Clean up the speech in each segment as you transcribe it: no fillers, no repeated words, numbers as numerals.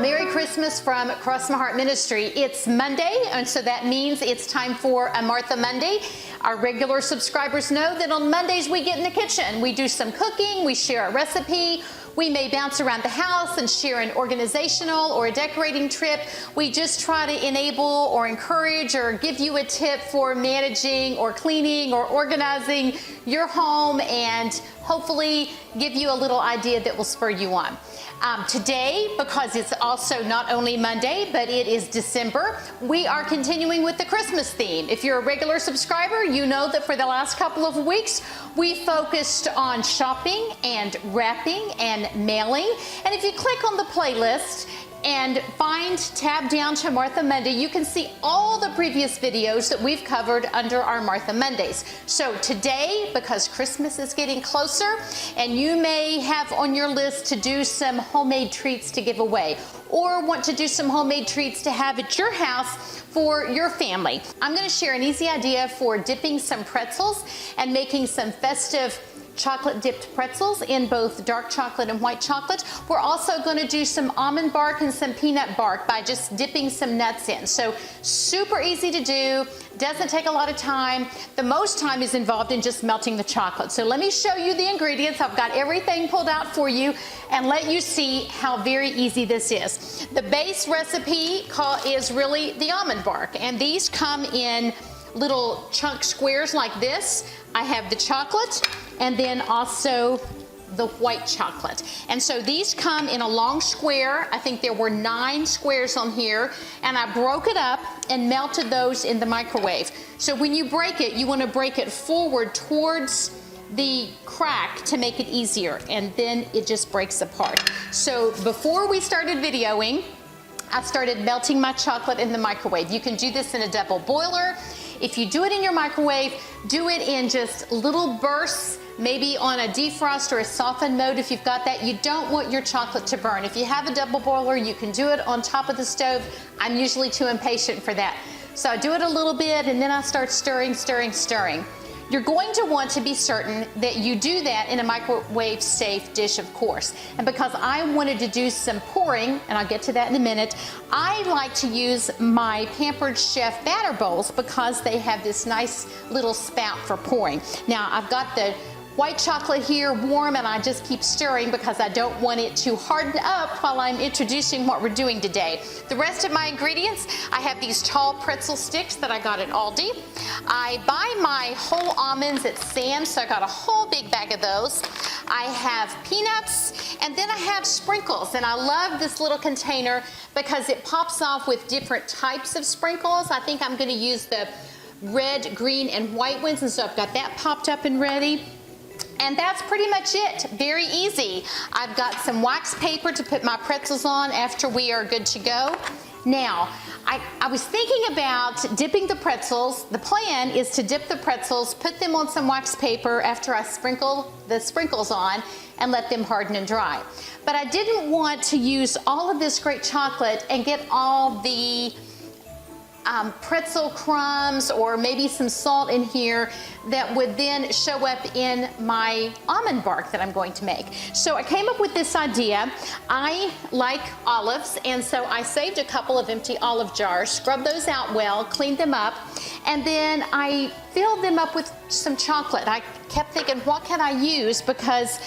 Merry Christmas from Cross My Heart Ministry. It's Monday, and so that means it's time for a Martha Monday. Our regular subscribers know that on Mondays we get in the kitchen. We do some cooking, we share a recipe, we may bounce around the house and share an organizational or a decorating trip. We just try to enable or encourage or give you a tip for managing or cleaning or organizing your home and hopefully give you a little idea that will spur you on. Today, because it's also not only Monday, but it is December, we are continuing with the Christmas theme. If you're a regular subscriber, you know that for the last couple of weeks, we focused on shopping and wrapping and mailing. And if you click on the playlist and tab down to Martha Monday, you can see all the previous videos that we've covered under our Martha Mondays. So today, because Christmas is getting closer, and you may have on your list to do some homemade treats to give away, or want to do some homemade treats to have at your house for your family, I'm going to share an easy idea for dipping some pretzels and making some festive chocolate dipped pretzels in both dark chocolate and white chocolate. We're also going to do some almond bark and some peanut bark by just dipping some nuts in. So super easy to do, doesn't take a lot of time. The most time is involved in just melting the chocolate. So let me show you the ingredients. I've got everything pulled out for you and let you see how very easy this is. The base recipe is really the almond bark, and these come in little chunk squares like this. I have the chocolate and then also the white chocolate. And so these come in a long square. I think there were 9 squares on here, and I broke it up and melted those in the microwave. So when you break it, you want to break it forward towards the crack to make it easier, and then it just breaks apart. So before we started videoing, I started melting my chocolate in the microwave. You can do this in a double boiler. If you do it in your microwave, do it in just little bursts, maybe on a defrost or a soften mode if you've got that. You don't want your chocolate to burn. If you have a double boiler, you can do it on top of the stove. I'm usually too impatient for that. So I do it a little bit and then I start stirring, stirring, stirring. You're going to want to be certain that you do that in a microwave safe dish, of course. And because I wanted to do some pouring, and I'll get to that in a minute, I like to use my Pampered Chef batter bowls because they have this nice little spout for pouring. Now I've got the white chocolate here warm, and I just keep stirring because I don't want it to harden up while I'm introducing what we're doing today. The rest of my ingredients, I have these tall pretzel sticks that I got at Aldi. I buy my whole almonds at Sam's, so I got a whole big bag of those. I have peanuts, and then I have sprinkles, and I love this little container because it pops off with different types of sprinkles. I think I'm going to use the red, green, and white ones, and so I've got that popped up and ready. And that's pretty much it. Very easy. I've got some wax paper to put my pretzels on after we are good to go. Now, I was thinking about dipping the pretzels. The plan is to dip the pretzels, put them on some wax paper after I sprinkle the sprinkles on, and let them harden and dry. But I didn't want to use all of this great chocolate and get all the pretzel crumbs or maybe some salt in here that would then show up in my almond bark that I'm going to make. So I came up with this idea. I like olives, and so I saved a couple of empty olive jars, scrubbed those out well, cleaned them up, and then I filled them up with some chocolate. I kept thinking, what can I use? Because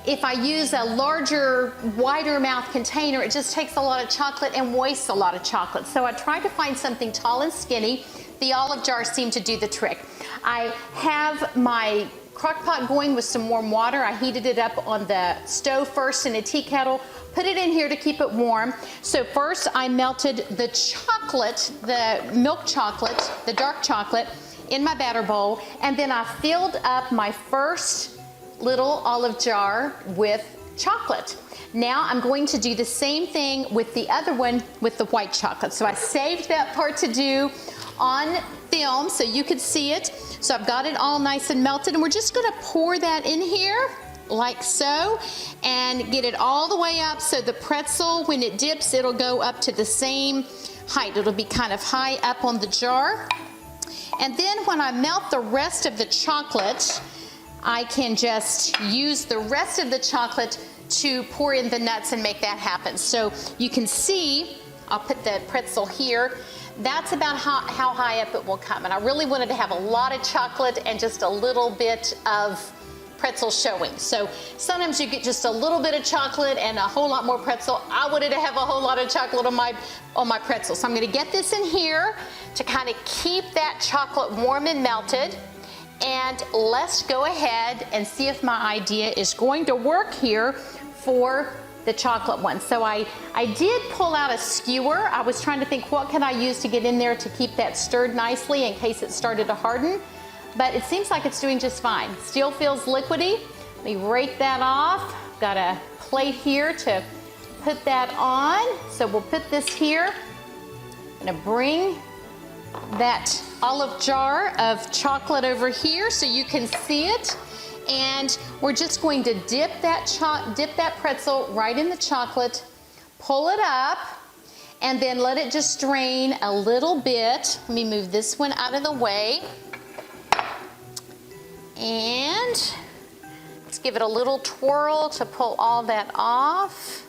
if I use a larger, wider mouth container, it just takes a lot of chocolate and wastes a lot of chocolate. So I tried to find something tall and skinny. The olive jars seem to do the trick. I have my crock pot going with some warm water. I heated it up on the stove first in a tea kettle, put it in here to keep it warm. So first I melted the chocolate, the milk chocolate, the dark chocolate in my batter bowl, and then I filled up my first little olive jar with chocolate. Now I'm going to do the same thing with the other one with the white chocolate. So I saved that part to do on film so you could see it. So I've got it all nice and melted, and we're just going to pour that in here like so and get it all the way up so the pretzel, when it dips, it'll go up to the same height. It'll be kind of high up on the jar. And then when I melt the rest of the chocolate, I can just use the rest of the chocolate to pour in the nuts and make that happen. So you can see, I'll put the pretzel here. That's about how high up it will come. And I really wanted to have a lot of chocolate and just a little bit of pretzel showing. So sometimes you get just a little bit of chocolate and a whole lot more pretzel. I wanted to have a whole lot of chocolate on my pretzel. So I'm gonna get this in here to kind of keep that chocolate warm and melted. And let's go ahead and see if my idea is going to work here for the chocolate one. So I did pull out a skewer. I was trying to think, what can I use to get in there to keep that stirred nicely in case it started to harden. But it seems like it's doing just fine. Still feels liquidy. Let me rake that off. Got a plate here to put that on. So we'll put this here. I'm gonna bring that olive jar of chocolate over here so you can see it. And we're just going to dip that pretzel right in the chocolate, pull it up, and then let it just drain a little bit. Let me move this one out of the way. And let's give it a little twirl to pull all that off.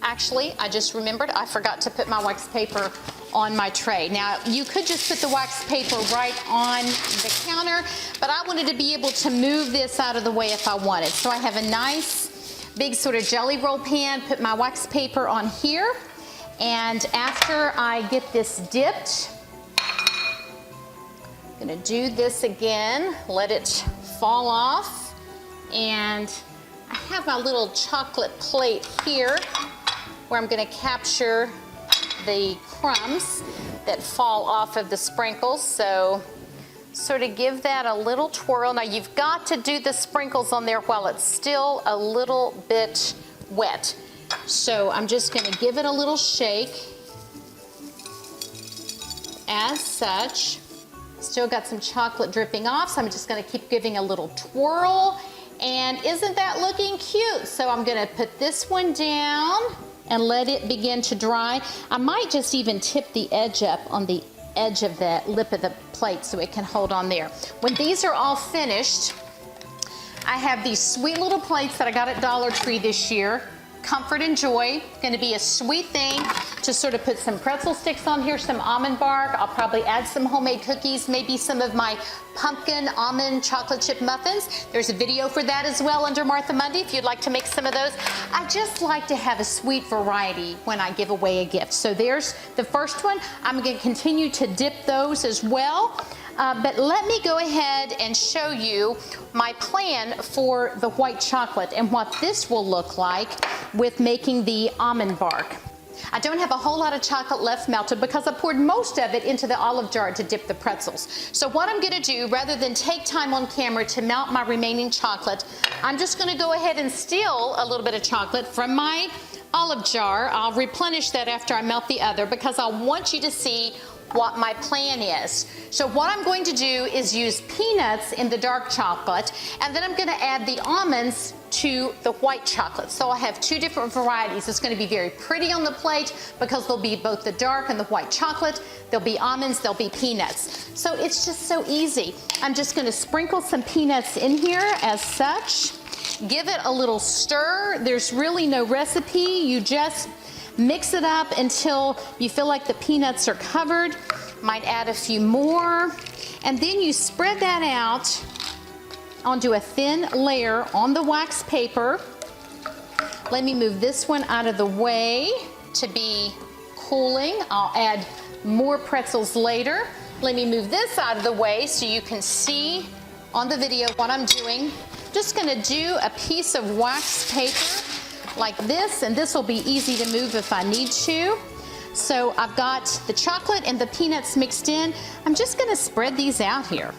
Actually, I just remembered I forgot to put my wax paper on my tray. Now, you could just put the wax paper right on the counter, but I wanted to be able to move this out of the way if I wanted. So I have a nice big sort of jelly roll pan, put my wax paper on here, and after I get this dipped, I'm gonna do this again, let it fall off, and I have my little chocolate plate here where I'm gonna capture the crumbs that fall off of the sprinkles. So sort of give that a little twirl. Now you've got to do the sprinkles on there while it's still a little bit wet. So I'm just gonna give it a little shake as such. Still got some chocolate dripping off, so I'm just gonna keep giving a little twirl. And isn't that looking cute? So I'm gonna put this one down and let it begin to dry. I might just even tip the edge up on the edge of the lip of the plate so it can hold on there. When these are all finished, I have these sweet little plates that I got at Dollar Tree this year. Comfort and Joy, gonna be a sweet thing to sort of put some pretzel sticks on here, some almond bark. I'll probably add some homemade cookies, maybe some of my pumpkin almond chocolate chip muffins. There's a video for that as well under Martha Monday if you'd like to make some of those. I just like to have a sweet variety when I give away a gift. So there's the first one. I'm gonna continue to dip those as well. But let me go ahead and show you my plan for the white chocolate and what this will look like with making the almond bark. I don't have a whole lot of chocolate left melted because I poured most of it into the olive jar to dip the pretzels. So what I'm gonna do, rather than take time on camera to melt my remaining chocolate, I'm just gonna go ahead and steal a little bit of chocolate from my olive jar. I'll replenish that after I melt the other because I want you to see what my plan is. So what I'm going to do is use peanuts in the dark chocolate, and then I'm going to add the almonds to the white chocolate. So I'll have two different varieties. It's going to be very pretty on the plate because there'll be both the dark and the white chocolate. There'll be almonds, there'll be peanuts. So it's just so easy. I'm just going to sprinkle some peanuts in here as such. Give it a little stir. There's really no recipe. You just mix it up until you feel like the peanuts are covered. Might add a few more. And then you spread that out onto a thin layer on the wax paper. Let me move this one out of the way to be cooling. I'll add more pretzels later. Let me move this out of the way so you can see on the video what I'm doing. Just gonna do a piece of wax paper like this, and this will be easy to move if I need to. So I've got the chocolate and the peanuts mixed in. I'm just gonna spread these out here.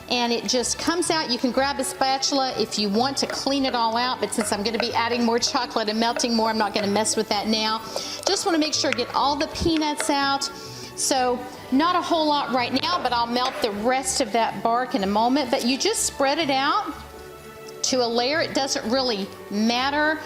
And it just comes out. You can grab a spatula if you want to clean it all out, but since I'm gonna be adding more chocolate and melting more, I'm not gonna mess with that now. Just wanna make sure I get all the peanuts out. So not a whole lot right now, but I'll melt the rest of that bark in a moment. But you just spread it out to a layer. It doesn't really matter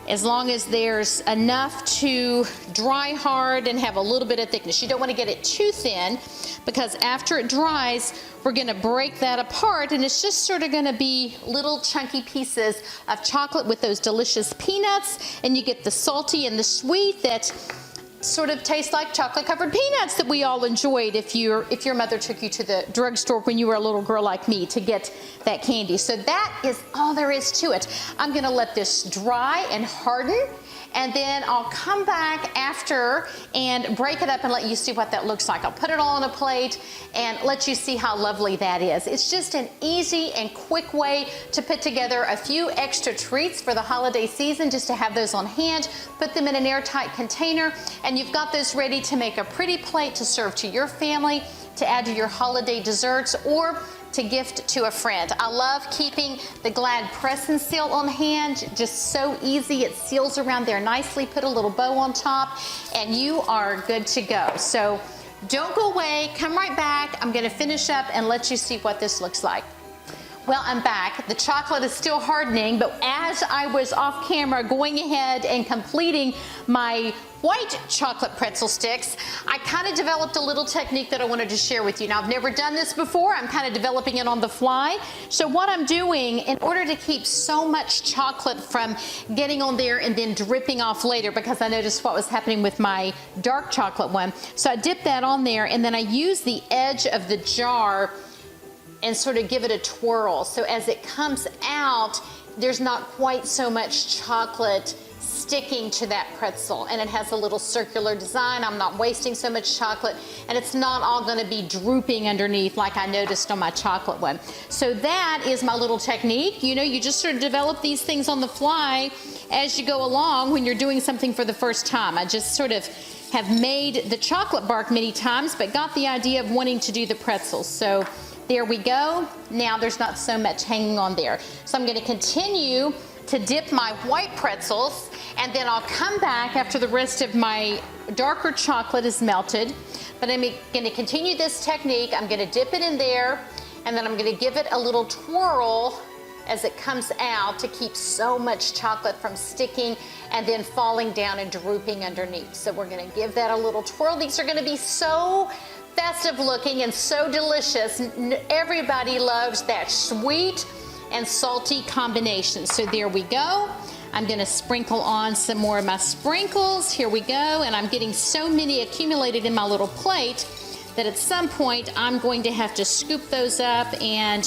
as long as there's enough to dry hard and have a little bit of thickness. You don't want to get it too thin, because after it dries, we're going to break that apart, and it's just sort of going to be little chunky pieces of chocolate with those delicious peanuts, and you get the salty and the sweet that sort of tastes like chocolate covered peanuts that we all enjoyed if your mother took you to the drugstore when you were a little girl like me to get that candy. So that is all there is to it. I'm gonna let this dry and harden, and then I'll come back after and break it up and let you see what that looks like. I'll put it all on a plate and let you see how lovely that is. It's just an easy and quick way to put together a few extra treats for the holiday season, just to have those on hand, put them in an airtight container, and you've got those ready to make a pretty plate to serve to your family, to add to your holiday desserts, or to gift to a friend. I love keeping the Glad press and seal on hand, just so easy. It seals around there nicely, put a little bow on top, and you are good to go. So don't go away, come right back. I'm gonna finish up and let you see what this looks like. Well, I'm back. The chocolate is still hardening, but as I was off camera going ahead and completing my white chocolate pretzel sticks, I kind of developed a little technique that I wanted to share with you. Now, I've never done this before. I'm kind of developing it on the fly. So what I'm doing, in order to keep so much chocolate from getting on there and then dripping off later, because I noticed what was happening with my dark chocolate one. So I dip that on there, and then I use the edge of the jar and sort of give it a twirl. So as it comes out, there's not quite so much chocolate sticking to that pretzel, and it has a little circular design. I'm not wasting so much chocolate, and it's not all going to be drooping underneath like I noticed on my chocolate one. So that is my little technique. You know, you just sort of develop these things on the fly as you go along when you're doing something for the first time. I just sort of have made the chocolate bark many times, but got the idea of wanting to do the pretzels. So there we go. Now there's not so much hanging on there. So I'm going to continue to dip my white pretzels, and then I'll come back after the rest of my darker chocolate is melted. But I'm going to continue this technique. I'm going to dip it in there, and then I'm going to give it a little twirl as it comes out to keep so much chocolate from sticking and then falling down and drooping underneath. So we're going to give that a little twirl. These are going to be so festive looking and so delicious. Everybody loves that sweet and salty combination. So there we go. I'm gonna sprinkle on some more of my sprinkles. Here we go. And I'm getting so many accumulated in my little plate that at some point I'm going to have to scoop those up and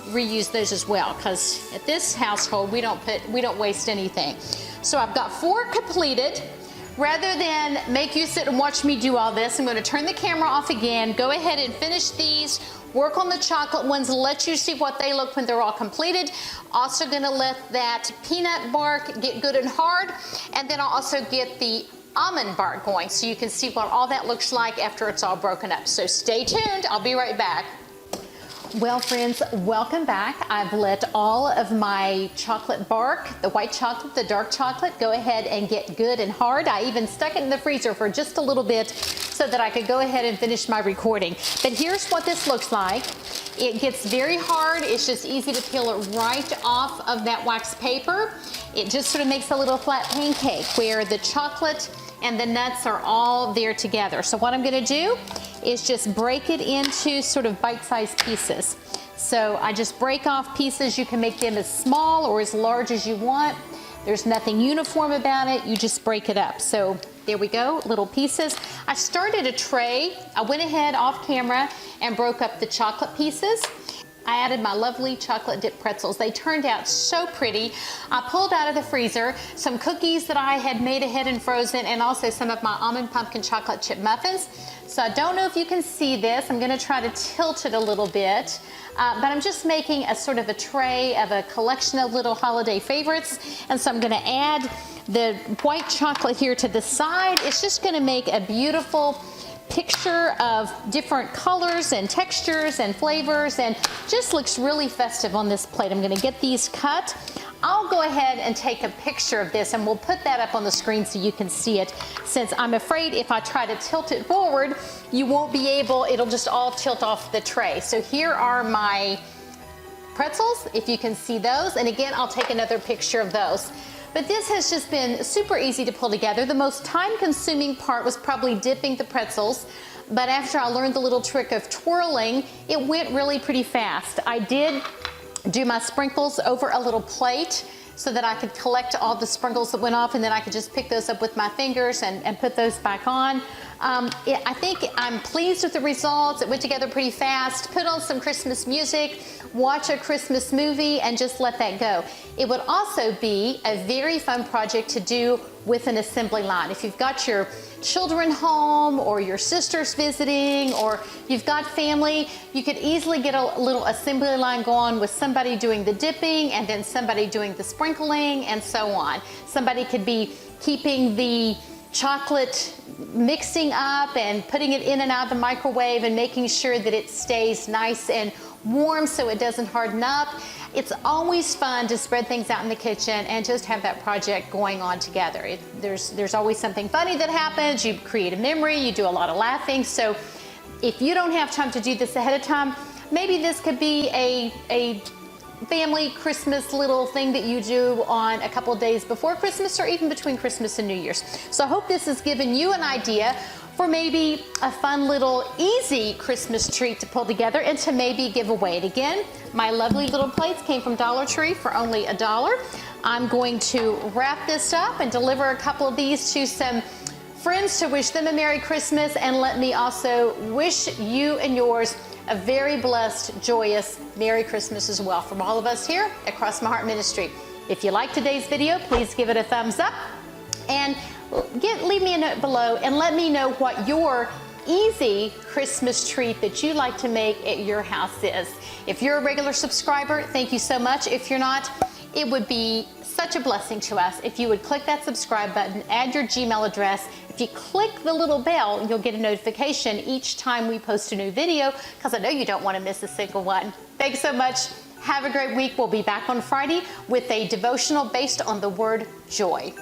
reuse those as well, because at this household we don't waste anything. So I've got 4 completed. Rather than make you sit and watch me do all this, I'm going to turn the camera off again, go ahead and finish these, work on the chocolate ones, let you see what they look when they're all completed. Also going to let that peanut bark get good and hard, and then I'll also get the almond bark going so you can see what all that looks like after it's all broken up. So stay tuned, I'll be right back. Well, friends, welcome back. I've let all of my chocolate bark, the white chocolate, the dark chocolate, go ahead and get good and hard. I even stuck it in the freezer for just a little bit so that I could go ahead and finish my recording. But here's what this looks like. It gets very hard. It's just easy to peel it right off of that wax paper. It just sort of makes a little flat pancake where the chocolate and the nuts are all there together. So what I'm gonna do is just break it into sort of bite-sized pieces. So I just break off pieces. You can make them as small or as large as you want. There's nothing uniform about it. You just break it up. So there we go, little pieces. I started a tray. I went ahead off camera and broke up the chocolate pieces. I added my lovely chocolate dipped pretzels. They turned out so pretty. I pulled out of the freezer some cookies that I had made ahead and frozen, and also some of my almond pumpkin chocolate chip muffins. So I don't know if you can see this. I'm gonna try to tilt it a little bit, but I'm just making a sort of a tray of a collection of little holiday favorites. And so I'm gonna add the white chocolate here to the side. It's just gonna make a beautiful picture of different colors and textures and flavors, and just looks really festive on this plate. I'm gonna get these cut. I'll go ahead and take a picture of this, and we'll put that up on the screen so you can see it, since I'm afraid if I try to tilt it forward, you won't be able, it'll just all tilt off the tray. So here are my pretzels, if you can see those, and again, I'll take another picture of those. But this has just been super easy to pull together. The most time-consuming part was probably dipping the pretzels, but after I learned the little trick of twirling, it went really pretty fast. I did do my sprinkles over a little plate so that I could collect all the sprinkles that went off, and then I could just pick those up with my fingers and put those back on. I think I'm pleased with the results. It went together pretty fast. Put on some Christmas music, watch a Christmas movie, and just let that go. It would also be a very fun project to do with an assembly line. If you've got your children home, or your sister's visiting, or you've got family, you could easily get a little assembly line going with somebody doing the dipping and then somebody doing the sprinkling and so on. Somebody could be keeping the chocolate mixing up and putting it in and out of the microwave and making sure that it stays nice and warm so it doesn't harden up. It's always fun to spread things out in the kitchen and just have that project going on together. There's always something funny that happens. You create a memory, you do a lot of laughing. So if you don't have time to do this ahead of time, maybe this could be a family Christmas little thing that you do on a couple of days before Christmas or even between Christmas and New Year's. So I hope this has given you an idea for maybe a fun little easy Christmas treat to pull together and to maybe give away. And again, my lovely little plates came from Dollar Tree for only $1. I'm going to wrap this up and deliver a couple of these to some friends to wish them a Merry Christmas, and let me also wish you and yours a very blessed, joyous Merry Christmas as well from all of us here at Cross My Heart Ministry. If you liked today's video, please give it a thumbs up and leave me a note below and let me know what your easy Christmas treat that you like to make at your house is. If you're a regular subscriber, thank you so much. If you're not, it would be such a blessing to us if you would click that subscribe button, add your Gmail address. If you click the little bell, you'll get a notification each time we post a new video, because I know you don't want to miss a single one. Thanks so much. Have a great week. We'll be back on Friday with a devotional based on the word joy.